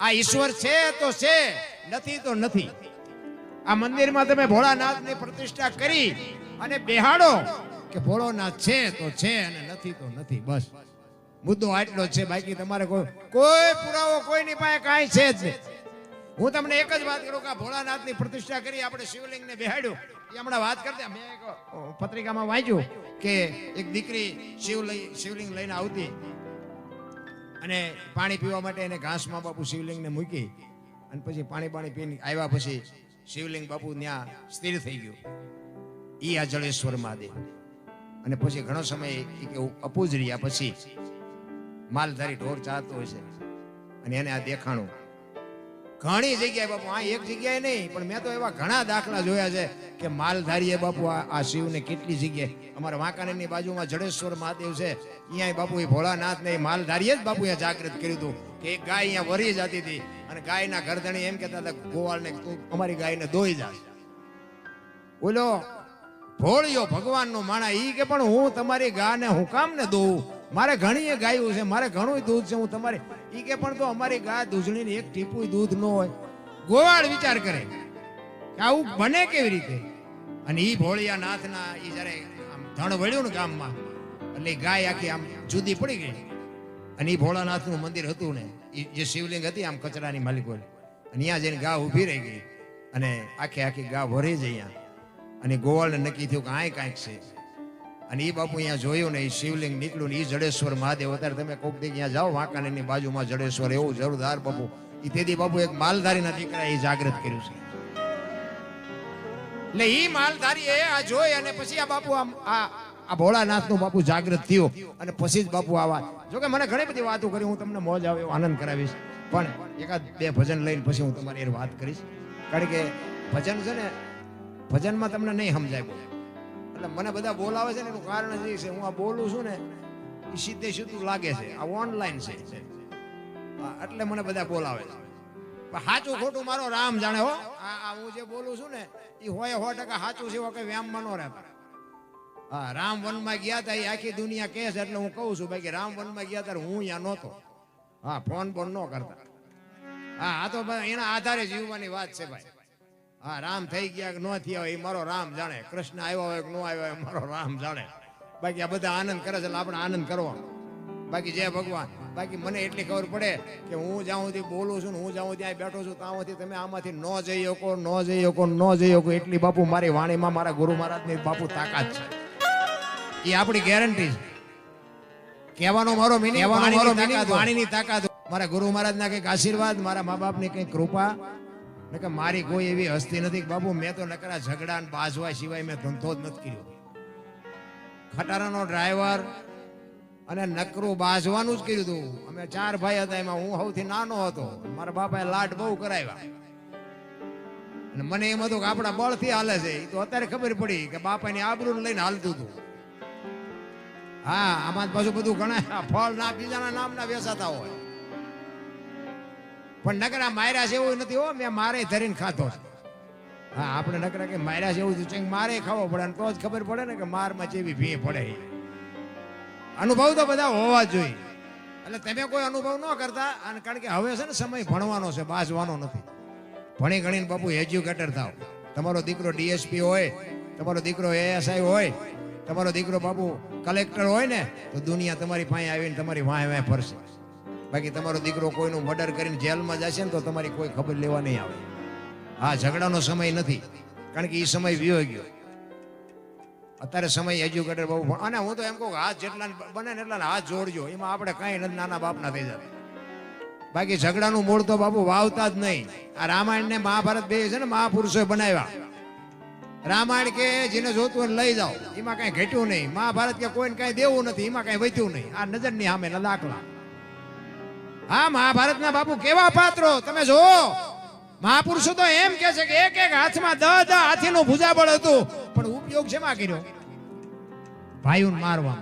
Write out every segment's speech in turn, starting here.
આ ઈશ્વર છે તો છે, નથી તો નથી. આ મંદિરમાં તમે ભોળાનાથની પ્રતિષ્ઠા કરી અને બેહાડો કે ભોળોનાથ છે તો છે અને નથી તો નથી. બસ મુદ્દો આટલો છે. બાકી તમારે કોઈ પુરાવો કોઈની પાસે કાંઈ છે જ નહીં. હું તમને એક જ વાત કરું કે ભોળાનાથની પ્રતિષ્ઠા કરી, આપણે શિવલિંગને બેહાડ્યું. એ હમણાં વાત કરતા મેં એક પત્રિકામાં વાંચ્યું કે એક દીકરી શિવલિંગ લઈને આવતી અને પાણી પીવા માટે એને ઘાસમાં બાપુ શિવલિંગને મૂકી અને પછી પાણી પીને આવ્યા પછી શિવલિંગ બાપુ ત્યાં સ્થિર થઈ ગયું. ઈ આ જળેશ્વર મહાદેવ. અને પછી ઘણો સમય અપૂજ રહ્યા પછી માલધારી ઢોર ચાલતો હોય છે અને એને આ દેખાણું. ઘણી જગ્યાએ બાપુ, આ એક જગ્યાએ નહીં પણ મેં તો એવા ઘણા દાખલા જોયા છે કે માલધારીએ બાપુ આ શિવને કેટલી જગ્યાએ, અમારા વાંકાનેરની બાજુમાં જડેશ્વર મહાદેવ છે, અહીંયા બાપુ એ ભોળાનાથ ને માલધારીએ જ બાપુ અહીંયા જાગૃત કર્યું હતું કે એક ગાય અહીંયા વરી જતી હતી અને ગાયના ગરદણી એમ કહેતા હતા ગોવાળને તું અમારી ગાયને દોઈ જા. ઓલો ભોળિયો ભગવાનનો માણા ઈ કે પણ હું તમારી ગાયને હું કામ ને દોઉં, મારે ઘણી ગાયું છે, મારે ઘણું દૂધ છે, હું તમારી ઈ કે પણ તો અમારી ગાય દૂધણીને એક ટીપું દૂધ ન હોય. ગોવાળ વિચાર કરે કે આવું બને કેવી રીતે. અને ઈ ભોળિયાનાથના ઈ જયારે આમ ધણ વળ્યું ને ગામમાં એટલે ગાય આખી આમ જુદી પડી ગઈ. અને ઈ ભોળાનાથનું મંદિર હતું ને, જે શિવલિંગ હતી આમ કચરાની માલિકો, અને અહીંયા જઈને ગા ઊભી રહી ગઈ અને આખી ગા ભરી જ અહીંયા. અને ગોવાળને નક્કી થયું કે આ કાંઈક છે. અને એ બાપુ અહીંયા જોયું ને એ શિવલિંગ નીકળ્યું ને એ જડેશ્વર મહાદેવ. અત્યારે તમે કોક દી અહીંયા જાઓ વાંકાનેરની બાજુમાં જડેશ્વર, એવું જોરદાર બાપુ. એ તેથી બાપુ એક માલધારીના દીકરા એ જાગૃત કર્યું છે. એટલે એ માલધારી આ જોઈ અને પછી આ બાપુ આ ભોળાનાથનું બાપુ જાગૃત થયું અને પછી જ બાપુ આ વાત. જોકે મને ઘણી બધી વાતો કરી, હું તમને મોજ આવે એવો આનંદ કરાવીશ, પણ એકાદ બે ભજન લઈને પછી હું તમારી એ વાત કરીશ. કારણ કે ભજન છે ને, ભજનમાં તમને નહીં સમજાય બહુ. એટલે મને બધા બોલાવે છે ને એનું કારણ જ એ છે, હું આ બોલું છું ને એ સીધે સીધું લાગે છે, આ ઓનલાઈન છે એટલે મને બધા બોલાવે છે. પણ સાચું ખોટું મારો રામ જાણે હો. આ હું જે બોલું છું ને એ હોય 100% સાચું છે, કે વ્યામમાં ન રહેતા. હા, રામ વનમાં ગયા હતા એ આખી દુનિયા કહે છે એટલે હું કહું છું. બાકી રામ વનમાં ગયા ત્યારે હું અહીંયા નહોતો. હા, ફોન ન કરતા. હા, આ તો એના આધારે જીવવાની વાત છે ભાઈ. હા, રામ થઈ ગયા કે ન થયા હોય એ મારો રામ જાણે. કૃષ્ણ આવ્યો હોય કે ન આવ્યો હોય મારો રામ જાણે. બાકી આ બધા આનંદ કરે છે એટલે આપણે આનંદ કરવાનો. બાકી જય ભગવાન. બાકી મને એટલી ખબર પડે કે હું જ્યાં સુધી બોલું છું ને હું જ્યાં ત્યાં બેઠો છું ત્યાંથી તમે આમાંથી ન જઈ શકો. એટલી બાપુ મારી વાણીમાં મારા ગુરુ મહારાજની બાપુ તાકાત છે. એ આપણી ગેરંટી છે. કહેવાનો મારો મિનિંગ વાણીની તાકાત. મારા ગુરુ મહારાજના કંઈક આશીર્વાદ, મારા મા બાપની કંઈક કૃપા. કે મારી કોઈ એવી હસ્તી નથી બાપુ. મેં તો નકરા ઝઘડા બાજવા સિવાય મેં ધંધો જ નથી કર્યો. ખટારાનો ડ્રાઈવર અને નકરું બાજવાનું જ કર્યું હતું. અમે 4 ભાઈ હતા, એમાં હું સૌથી નાનો હતો. મારા બાપાએ લાડ બહુ કરાવ્યા અને મને એમ હતું કે આપણા બળથી હાલે છે. એ તો અત્યારે ખબર પડી કે બાપાની આબરૂ લઈને હાલતું હતું. હા, આમાં પાછું બધું ઘણા ફળ ના બીજાના નામના વેચાતા હોય. પણ નકરા માર્યા છે એવું નથી હો. મેં મારે ધરીને ખાતો છે. હા, આપણે નકરા કે માર્યા છે એવું છે, મારે ખાવો પડે તો જ ખબર પડે ને કે મારમાં જેવી ભી પડે. અનુભવ તો બધા હોવા જ જોઈએ. એટલે તમે કોઈ અનુભવ ન કરતા. અને કારણ કે હવે છે ને સમય ભણવાનો છે, બાજવાનો નથી. ભણી ગણીને બાપુ એજ્યુકેટર થાવ. તમારો દીકરો ડીએસપી હોય, તમારો દીકરો એએસઆઈ હોય, તમારો દીકરો બાપુ કલેક્ટર હોય ને તો દુનિયા તમારી પાસે આવીને તમારી વાંહે ફરશે. બાકી તમારો દીકરો કોઈનું મર્ડર કરીને જેલમાં જશે ને તો તમારી કોઈ ખબર લેવા નહીં આવે. હા, ઝઘડાનો સમય નથી, કારણ કે એ સમય વિયો ગયો. અત્યારે સમય એજ્યુકેટર બહુ. અને હું તો એમ કહું હાથ જેટલા બને ને એટલા હાથ જોડજો. એમાં આપણે કાંઈ નથી નાના બાપના થઈ જતા. બાકી ઝઘડાનું મૂળ તો બાપુ વાવતા જ નહીં. આ રામાયણ ને મહાભારત બે છે ને મહાપુરુષોએ બનાવ્યા. રામાયણ કે જેને જોતું હોય લઈ જાઓ, એમાં કાંઈ ઘટ્યું નહીં. મહાભારત કે કોઈને કાંઈ દેવું નથી, એમાં કાંઈ વધ્યું નહીં. આ નજરની સામે દાખલા. હા, મહાભારતના બાપુ કેવા પાત્રો તમે જો. મહાપુરુષો તો એમ કે છે કે એક હાથમાં 10 હાથીનું ભુજાબળ હતું, પણ ઉપયોગ શેમાં કર્યો? ભાઈઓને મારવા.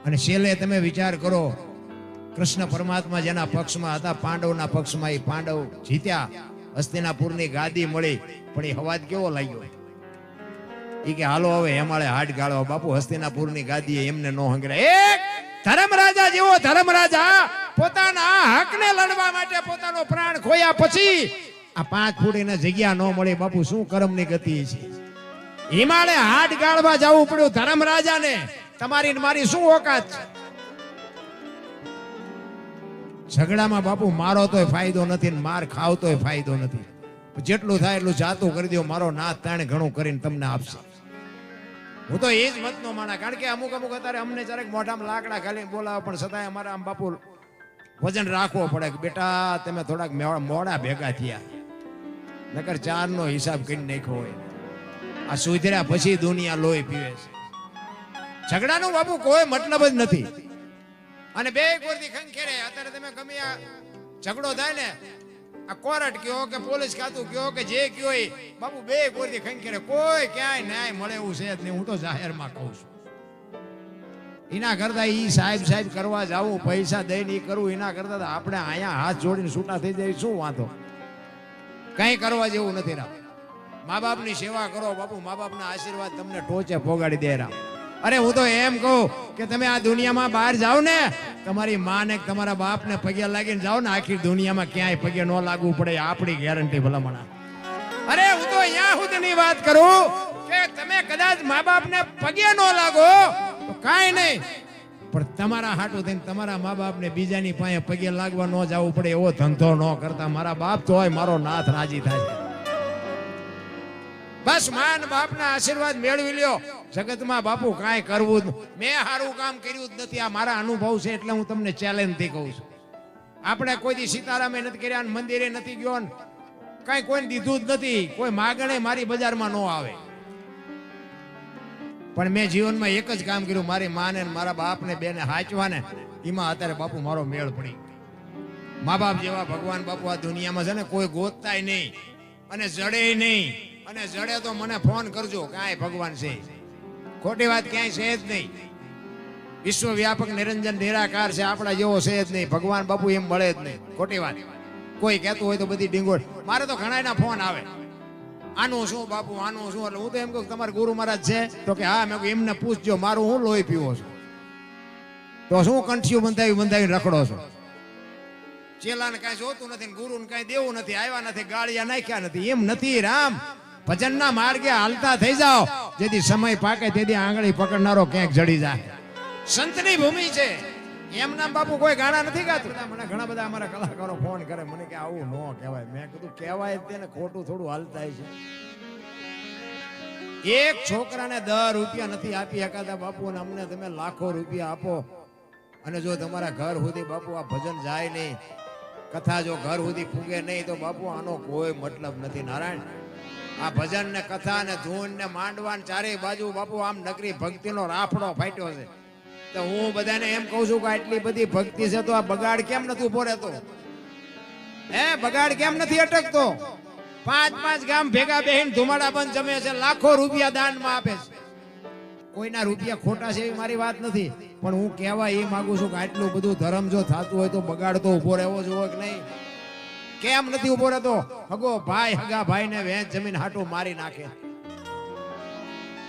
અને છેલ્લે તમે વિચાર કરો, કૃષ્ણ પરમાત્મા જેના પક્ષમાં હતા, પાંડવના પક્ષમાં, એ પાંડવ જીત્યા, હસ્તિનાપુરની ગાદી મળી. પણ એ હવાજ કેવો લાગ્યો? એ કે હાલો હવે હેમાળે હાડ ગાળો. બાપુ હસ્તિનાપુરની ગાદી એમને નો હંગરા. એક ધર્મરાજા જેવો ધર્મરાજા પોતાના હકને લડવા માટે પોતાનો પ્રાણ ખોયા પછી આ 5 ફૂટ જગ્યા ન મળી બાપુ શું કર્મની ગતિ છે. હિમાલય હાડ ગાળવા જવું પડ્યું ધર્મરાજાને. તમારી ને મારી શું ઓકાત છે? ઝઘડામાં બાપુ મારો તોય ફાયદો નથી ને માર ખાવ તોય ફાયદો નથી. જેટલું થાય એટલું જાતું કરી દો. મારો નાથ તાણે ઘણું કરીને તમને આપશે. હું તો એ જ મતનો માણા. કારણ કે અમુક અત્યારે અમને જરાક મોઢામાં લાકડા ખાલી બોલાવે પણ છતાંય અમારે આમ બાપુ વજન રાખવો પડે કે બેટા તમે થોડાક મોડા ભેગા થયા, નકર 4 નો હિસાબ કરી નાખ્યો હોય. આ સુધર્યા પછી દુનિયા લોહી પીવે છે. ઝઘડાનું બાપુ કોઈ મતલબ જ નથી. અને બે કોરથી ખંખેરે. અત્યારે તમે ગમે આ ઝઘડો થાય ને, આ કોર્ટ કયો કે પોલીસ ખાતું કયો કે જે કયો એ બાપુ બે કોરથી ખંખેરે. કોઈ ક્યાંય ન્યાય મળે એવું છે જ નહીં. હું તો જાહેરમાં કહું છું. એના કરતા ઈ સાહેબ કરવા જાવું, પૈસા દઈને ઈ કરવું, એના કરતા આપણે અહીંયા હાથ જોડીને છૂટા થઈ જાય શું વાંધો? કઈ કરવા જેવું નથી. રામ મા બાપની સેવા કરો બાપુ. મા બાપના આશીર્વાદ તમને ટોચે પોગાડી દે. રામ અરે હું તો એમ કહું કે તમે આ દુનિયામાં બહાર જાઓ ને, તમારી માં ને તમારા બાપ ને પગે લાગીને જાઓ ને, આખી દુનિયામાં ક્યાંય પગે ન લાગવું પડે આપણી ગેરંટી ભલામણા. અરે હું તો અહીંયા સુધીની વાત કરું કે તમે કદાચ મા બાપ ને પગે ન લાગો તો કાંઈ નહીં, પણ તમારા હાટું થઈને તમારા મા બાપ ને બીજાની પાસે પગે લાગવા ન જવું પડે એવો ધંધો ન કરતા. મારા બાપ તો હોય મારો નાથ રાજી થાય. બસ માન બાપના આશીર્વાદ મેળવી લ્યો. જગતમાં બાપુ કાંઈ કરવું જ. મેં સારું કામ કર્યું જ નથી. આ મારા અનુભવ છે એટલે હું તમને ચેલેન્જ થી કહું છું. આપણે કોઈ દી સીતારામે નથી કર્યા, મંદિરે નથી ગયો, કાંઈ કોઈને દીધું જ નથી. કોઈ માગણે મારી બજારમાં ન આવે. પણ મેં જીવનમાં એક જ કામ કર્યું, મારી માને મારા બાપને બેને હાચવા ને, એમાં અત્યારે બાપુ મારો મેળ પડી. મા બાપ જેવા ભગવાન બાપુ આ દુનિયામાં છે ને કોઈ ગોતતાય નહીં અને જડે નહીં. અને જડે તો મને ફોન કરજો. કાંઈ ભગવાન છે, ખોટી વાત ક્યાંય છે જ નહીં. વિશ્વવ્યાપક નિરંજન નિરાકાર છે, આપણા જેવો છે જ નહીં. ભગવાન બાપુ એમ મળે જ નહીં. ખોટી વાત. કોઈ કહેતું હોય તો બધી ડીંગોળ. મારે તો ઘણા ફોન આવે, આનું શું બાપુ, આનું શું. એટલે હું તો એમ કહું તમારા ગુરુ મહારાજ છે તો કે હા. મેં એમને પૂછજો મારું હું લોહી પીવો છું તો શું કંઠિયું બંધાવી રખડો છો? ચેલાને કાંઈ જોતું નથી, ગુરુને કાંઈ દેવું નથી, આવ્યા નથી, ગાળિયા નાખ્યા નથી. એમ નથી. રામ ભજનના માર્ગે હાલતા થઈ જાઓ. જેથી સમય પાકે તેથી આંગળી પકડનારો ક્યાંક જડી જાય. સંતની ભૂમિ છે. એમ નામ બાપુ કોઈ ગાણા નથી ગાતું. મને ઘણા બધા અમારા કલાકારો ફોન કરે મને કે આવું ન કહેવાય. મેં કીધું કહેવાય તેને ખોટું થોડું હાલતા છે. એક છોકરાને 10 રૂપિયા નથી આપી શકાતા બાપુ, અને અમને તમે લાખો રૂપિયા આપો અને જો તમારા ઘર સુધી બાપુ આ ભજન જાય નહીં, કથા જો ઘર સુધી ફૂગે નહીં તો બાપુ આનો કોઈ મતલબ નથી. નારાયણ આ ભજન ને કથા ને ધૂન ને માંડવા ને ચારે બાજુ બાપુ આમ નકરી ભક્તિનો રાફડો ફાટ્યો છે. તો હું બધાને એમ કહું છું કે આટલી બધી ભક્તિ છે તો આ બગાડ કેમ નથી ઉભો રહેતો? બગાડ કેમ નથી અટકતો? 5 ગામ ભેગા બેહીને ધુમાડા બંધ જમે છે, લાખો રૂપિયા દાનમાં આપે છે. કોઈના રૂપિયા ખોટા છે એવી મારી વાત નથી, પણ હું કહેવા એ માંગુ છું કે આટલું બધું ધર્મ જો થતું હોય તો બગાડ તો ઉભો રહેવો જોઈએ કે નહીં? કેમ નથી ઉભો રહેતો? હગો ભાઈ હગા ભાઈ ને વેચ જમીન હાટું મારી નાખે.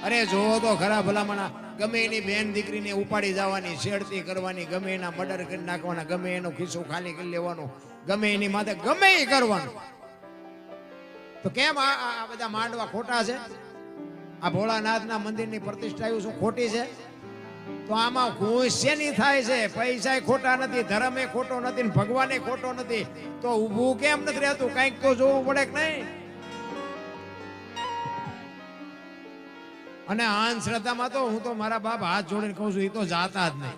અરે જોવો તો ખરા ભલામણા. ગમે એની બેન દીકરીને ઉપાડી જવાની, છેડતી કરવાની, ગમે એના મર્ડર કરી નાખવાના, ગમે એનો ખિસ્સો ખાલી કરી લેવાનો, ગમે એની માથે ગમે એ કરવાનું. તો કેમ આ બધા માંડવા ખોટા છે? આ ભોળાનાથના મંદિરની પ્રતિષ્ઠા શું ખોટી છે? તો આમાં ખુશ શેની થાય છે? પૈસા ખોટા નથી, ધર્મ એ ખોટો નથી, ભગવાન એ ખોટો નથી. તો ઊભું કેમ નથી રહેતું? કઈક તો જોવું પડે કે નહીં? અને અંધશ્રદ્ધામાં તો હું તો મારા બાપ હાથ જોડીને કહું છું, એ તો જાતા જ નહીં.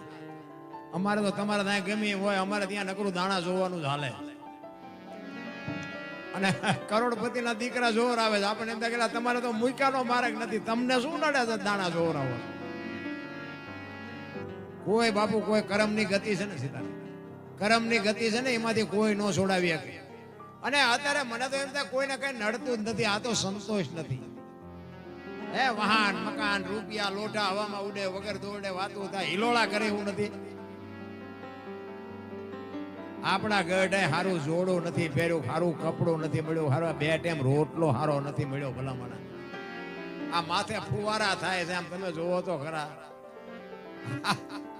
અમારે તો તમારે ત્યાં ગમે હોય, અમારે ત્યાં નકરું દાણા જોવાનું જ હાલે. અને કરોડપતિના દીકરા જોર આવે છે. આપણે એમ થાય કે તમારે તો મૂક્યાનો માર્ગ નથી, તમને શું નડે છે દાણા જોર આવો? કોઈ બાપુ કોઈ કર્મની ગતિ છે ને સીધા, કર્મની ગતિ છે ને એમાંથી કોઈ નો છોડાવી શકે. અને અત્યારે મને તો એમ થાય કોઈને કઈ નડતું જ નથી. આ તો સંતોષ નથી. વાહન મકાન રૂપિયા લોઢા હવામાં ઉડે, વગર દોડે વાતો થાય, હિલોળા કરે એવું નથી. આપણા ગઢે સારું જોડું નથી પહેર્યું, સારું કપડું નથી મળ્યું, સારો 2 ટાઈમ રોટલો સારો નથી મળ્યો. ભલામણા આ માથે ફુવારા થાય છે, આમ તમે જોવો તો ખરા.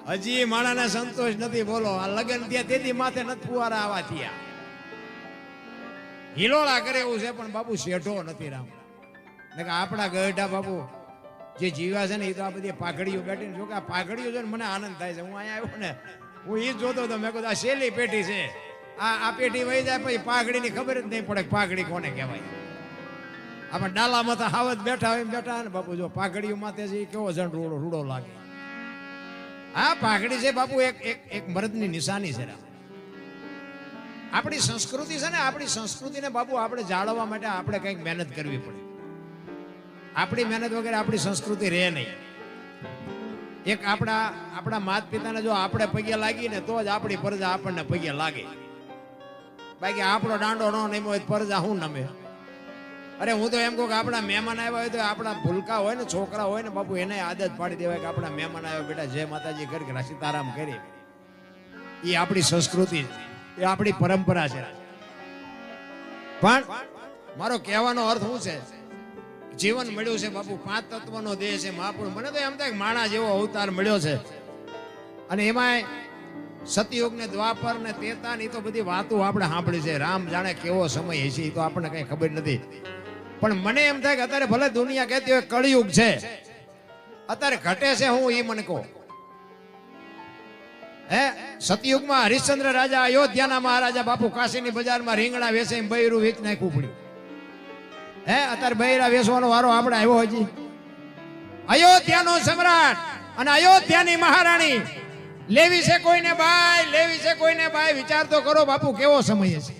હજી માણાને સંતોષ નથી. બોલો આ લગન થયા તેથી માથે નથી ફુવારા આવા થયા. હિલોળા કરે એવું છે પણ બાપુ શેઠો નથી રામ. ને આપણા ગઢા બાપુ જે જીવા છે ને એ તો આ બધી પાઘડીઓ બેઠી. જો કે આ પાઘડીઓ છે ને મને આનંદ થાય છે. હું અહીંયા આવ્યો ને હું એ જોતો હતો. મેં કીધું આ શેલી પેટી છે. આ પેટી વહી જાય પછી પાઘડીની ખબર જ નહીં પડે પાઘડી કોને કહેવાય. આપણે ડાલામાં તો હાવત બેઠા હોય બેઠા ને બાપુ જો પાઘડીઓ માથે છે એ કેવો જણ રૂડો લાગે. આ પાઘડી છે બાપુ એક મર્દની નિશાની છે. આપણી સંસ્કૃતિ છે ને આપણી સંસ્કૃતિને બાપુ આપણે જાળવવા માટે આપણે કંઈક મહેનત કરવી પડે. આપણી મહેનત વગર આપણી સંસ્કૃતિ રહે નહીં. એક આપણા માતા પિતાને જો આપણે પગે લાગીને તો જ આપણી પરજા આપણને પગે લાગે. બાકી આપણો દાંડો ન નમ્યો હોય પરજા શું નમે? અરે હું તો એમ કહું કે આપણા મહેમાન આવ્યા હોય તો આપણા ભૂલકા હોય ને છોકરા હોય ને બાપુ એને આદત પાડી દેવાય કે આપણા મહેમાન આવ્યા બેટા જય માતાજી કરી સીતારામ કરી. એ આપણી સંસ્કૃતિ એ આપણી પરંપરા છે. પણ મારો કહેવાનો અર્થ શું છે? જીવન મળ્યું છે બાપુ 5 તત્વનો દેહ છે મહાપુરુષ. મને તો એમ થાય માણા જેવો અવતાર મળ્યો છે. અને એમાંય સતયુગ ને દ્વાપર ને ત્રેતા ની તો બધી વાતો આપણે સાંભળી છે. રામ જાણે કેવો સમય હશે એ તો આપણને કઈ ખબર નથી. પણ મને એમ થાય કે અત્યારે ભલે દુનિયા કહેતી હોય કળિયુગ છે, અત્યારે ઘટે છે હું એ મને કહો. હે સતયુગમાં હરિશ્ચંદ્ર રાજા અયોધ્યાના મહારાજા બાપુ કાશીની બજારમાં રીંગણા વેચે બૈરું વેચ નાખવું પડ્યું. હે અત્યારે બૈરા વેચવાનો વારો આપણે આવ્યો હજી. અયોધ્યાનો સમ્રાટ અને અયોધ્યાની મહારાણી લેવી છે કોઈને બાય, લેવી છે કોઈને બાય. વિચાર તો કરો બાપુ કેવો સમય છે.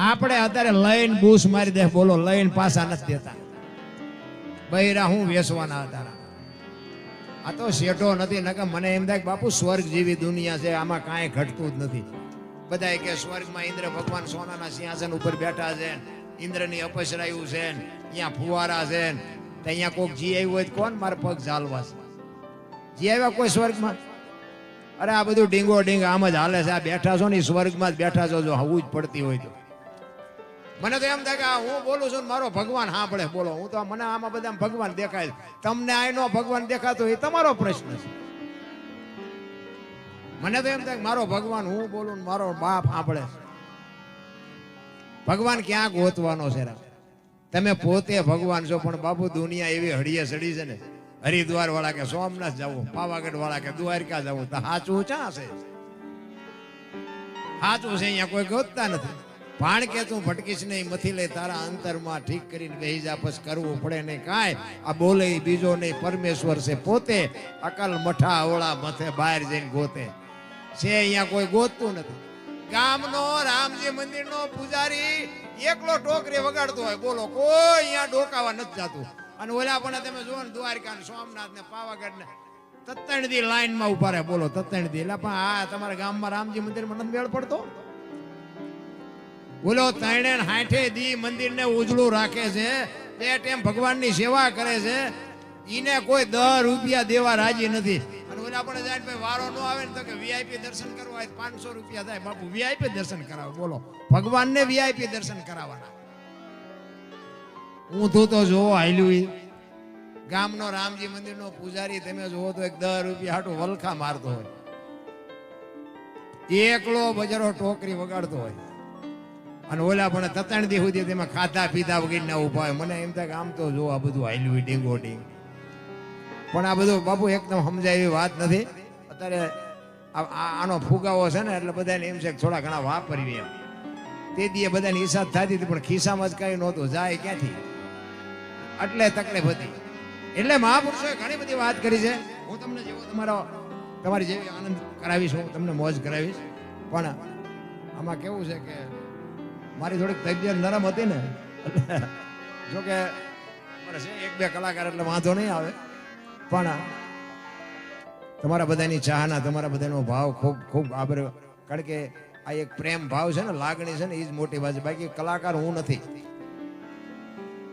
આપણે અત્યારે લઈને બૂસ મારી દે. બોલો લઈને પાછા નથી દેતા. બૈરા હું વેચવાના હતા. આ તો શેઠો નથી. નકર મને એમ થાય કે બાપુ સ્વર્ગ જેવી દુનિયા છે, આમાં કાંઈ ઘટતું જ નથી. બધા કે સ્વર્ગમાં ઇન્દ્ર ભગવાન સોનાના સિંહાસન ઉપર બેઠા છે, ઇન્દ્રની અપસરાયું છે, અહીંયા ફુવારા છે. અહીંયા કોઈક જી આવ્યું હોય કોણ મારે પગ ઝાલવા છે? જી આવ્યા કોઈ સ્વર્ગમાં? અરે આ બધું ડીંગો ડીંગ આમ જ હાલે છે. આ બેઠા છો ને સ્વર્ગમાં જ બેઠા છો જો હવું જ પડતી હોય તો. મને તો એમ થાય કે હું બોલું છું મારો ભગવાન સાંભળે. બોલો હું તો મને આમાં બધા ભગવાન દેખાય. તમને આનો ભગવાન દેખાતો એ તમારો પ્રશ્ન છે. મને તો એમ થાય કે મારો ભગવાન હું બોલું મારો બાપ સાંભળે. ભગવાન ક્યાં ગોતવાનો છે? તમે પોતે ભગવાન છો પણ બાપુ દુનિયા એવી હળીએ સડી છે ને. હરિદ્વાર વાળા કે સોમનાથ જવું, પાવાગઢ વાળા કે દ્વારકા જવું. તો સાચું ક્યાં છે? સાચું છે અહીંયા કોઈ ગોતતા નથી. ભાણ કે તું ભટકીશ નહીં, મથી લે તારા અંતરમાં ઠીક કરીને બેહી જા, પછી કરવું પડે નહીં કાંઈ. આ બોલે બીજો નહીં, પરમેશ્વર છે પોતે. અકલ મઠા અવળા મથે બહાર જઈને ગોતે છે. અહીંયા કોઈ ગોતતું નથી. ગામનો રામજી મંદિરનો પૂજારી એકલો ટોકરી વગાડતો હોય. બોલો કોઈ અહીંયા ડોકાવા નથી જતું. અને ઓલા પણ તમે જુઓ ને દ્વારકા ને સોમનાથ ને પાવાગઢ ને તત્ણ દી લાઈનમાં ઉભા રહે. બોલો તત્ણ દી. એટલે પણ આ તમારા ગામમાં રામજી મંદિરમાં નથી મેળ પડતો? બોલો 360 દી મંદિરને ઉજળું રાખે છે. બે ટાઈમ ભગવાનની સેવા કરે છે. ઈને કોઈ 10 રૂપિયા દેવા રાજી નથી. અને ઓલા પણ જાય ભાઈ વારો ન આવે ને તો કે વીઆઈપી દર્શન કરવા હોય 500 રૂપિયા થાય. બાપુ વીઆઈપી દર્શન કરાવો. બોલો ભગવાનને વીઆઈપી દર્શન કરાવવાના. ઊંધું તો જોવો હાલ્યું. ગામનો રામજી મંદિરનો પૂજારી તમે જોવો તો 10 રૂપિયા હાટું વલખા મારતો હોય. એકલો બજારો ટોકરી વગાડતો હોય. અને ઓલા પણ તત્ણ દી સુધી તેમાં ખાધા પીધા વગેરે ના ઉભા હોય. મને એમ થાય કે આમ તો જો આ બધું હાલ્યું ડીંગો ડીંગ. પણ આ બધું બાપુ એકદમ સમજાય એવી વાત નથી. અત્યારે આનો ફુગાવો છે ને એટલે બધાને એમ છે કે થોડા ઘણા વાપરવી એમ. તે દીએ બધાની હિસાબ થતી હતી પણ ખિસ્સામાં જ કઈ નહોતું. જાય ક્યાંથી? એટલે તકલીફ હતી. એટલે મહાપુરુષોએ ઘણી બધી વાત કરી છે. હું તમને જેવો તમારી જેવી આનંદ કરાવીશ, હું તમને મોજ કરાવીશ. પણ આમાં કેવું છે કે મારી થોડીક તબિયત નરમ હતી ને, જોકે એક બે કલાકાર એટલે વાંધો નહીં આવે. પણ તમારા બધાની ચાહના, તમારા બધાનો ભાવ ખૂબ ખૂબ આભાર. કારણ કે આ એક પ્રેમ ભાવ છે ને, લાગણી છે ને, એ જ મોટી વાત છે. બાકી કલાકાર હું નથી.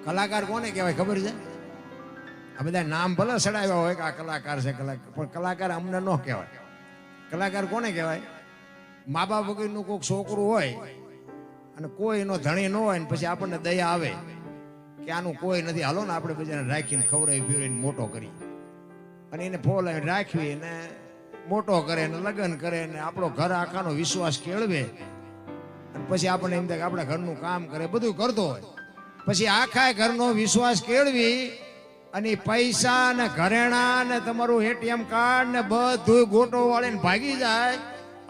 કલાકાર કોને કહેવાય ખબર છે? આ બધા નામ ભલે સડાવ્યા હોય કે આ કલાકાર છે, કલાકાર, પણ કલાકાર અમને ન કહેવાય. કલાકાર કોને કહેવાય? મા બાપ વગરનું કોઈક છોકરું હોય અને કોઈ એનો ધણી ન હોય ને પછી આપણને દયા આવે કે આનું કોઈ નથી, હાલો ને આપણે બધાને રાખીને ખવડાવી પીવડાવીને મોટો કરી. અને એને ફોલ રાખવી ને મોટો કરે ને લગ્ન કરે ને આપણો ઘર આખાનો વિશ્વાસ કેળવે અને પછી આપણને એમ થાય કે આપણા ઘરનું કામ કરે બધું કરતો હોય પછી આખા ઘરનો વિશ્વાસ કેળવી અને પૈસા ને ઘરેણા ને તમારું એટીએમ કાર્ડ ને બધું ગોટો વાળીને ભાગી જાય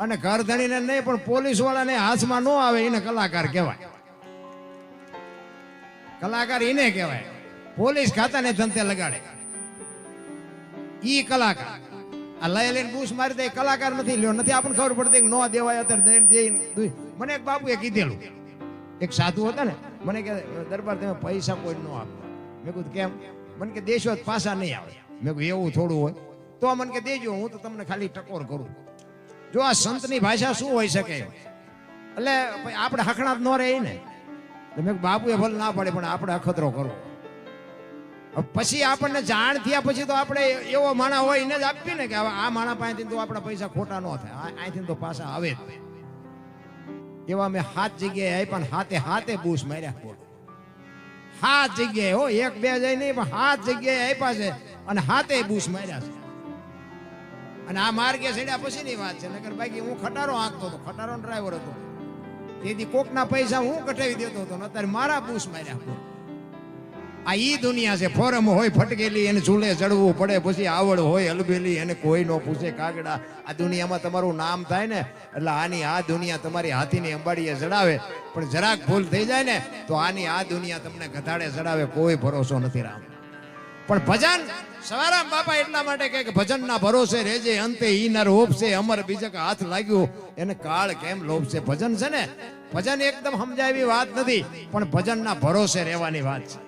અને ઘર ધણીને નહીં પણ પોલીસ વાળાને હાથમાં ન આવે એને કલાકાર કહેવાય. કલાકાર એને કહેવાય. પોલીસ ખાતાને ધંધે લગાડે ઈ કલાકાર. આ લઈ લઈને બૂસ મારી દે કલાકાર નથી. લ્યો નથી આપણને ખબર પડતી ન દેવાય અત્યારે દે. મને એક બાપુએ કીધેલું, એક સાધુ હતા ને, મને કે દરબાર તમે પૈસા કોઈ ન આપો. મેં કીધું કેમ? મને કે દેશો પાછા નહીં આવે. મેં કીધું એવું થોડું હોય તો મને કે દેજો, હું તો તમને ખાલી ટકોર કરું. જો આ સંતની ભાષા શું હોઈ શકે એટલે આપણે હખણાત ન રહે ને. મેં બાપુએ ભલે ના પડે પણ આપણે અખતરો કરવો. પછી આપણને જાણ થયા પછી તો આપણે એવો માણા હોય એને જ આપીએ ને કે આ માણા પાસેથી તો આપણા પૈસા ખોટા ન થાય, અહીંથી તો પાછા આવે જ. એવા મેં 7 જગ્યાએ આપ્યા ને હાથે હાથે બૂસ માર્યા. 7 જગ્યાએ હો, 1 2 જાય નહીં પણ 7 જગ્યાએ આપ્યા છે અને હાથે બૂસ માર્યા છે. અને આ માર્ગે ચડ્યા પછીની વાત છે. નકર બાકી હું ખટારો હાંકતો હતો, ખટારો ડ્રાઈવર હતો. તેથી કોકના પૈસા હું કટાવી દેતો હતો ને અત્યારે મારા બૂસ માર્યા. આ ઈ દુનિયા છે. ફોરમ હોય ફટકેલી એને ચૂલે ચડવું પડે, પછી આવડ હોય અલબેલી એને કોઈ નો પૂછે કાગડા. આ દુનિયામાં તમારું નામ થાય ને એટલે આ દુનિયા તમારી હાથીની અંબાડીએ ચડાવે, પણ જરાક ભૂલ થઈ જાય ને તો આ દુનિયા તમને ગધાડે ચડાવે. કોઈ ભરોસો નથી રામ. પણ ભજન સવારામ બાપા એટલા માટે કે ભજનના ભરોસે રેજે, અંતે ઈ નર હોપશે, અમર બીજક હાથ લાગ્યો એને કાળ કેમ લોભશે. ભજન છે ને, ભજન એકદમ સમજાય એવી વાત નથી, પણ ભજનના ભરોસે રહેવાની વાત છે.